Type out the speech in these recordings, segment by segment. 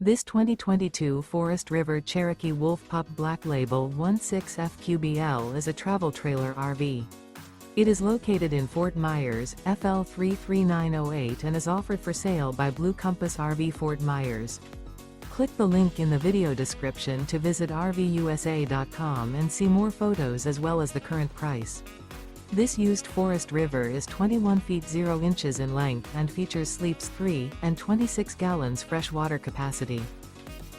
This 2022 Forest River Cherokee Wolf Pup Black Label 16FQBL is a travel trailer RV. It is located in Fort Myers, FL 33908 and is offered for sale by Blue Compass RV Fort Myers. Click the link in the video description to visit RVUSA.com and see more photos as well as the current price. This used Forest River is 21 feet 0 inches in length and features sleeps 3 and 26 gallons fresh water capacity.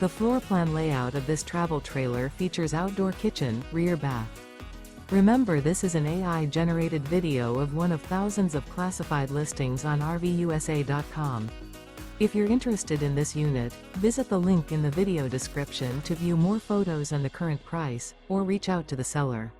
The floor plan layout of this travel trailer features outdoor kitchen, rear bath. Remember, this is an AI-generated video of one of thousands of classified listings on RVUSA.com. If you're interested in this unit, visit the link in the video description to view more photos and the current price, or reach out to the seller.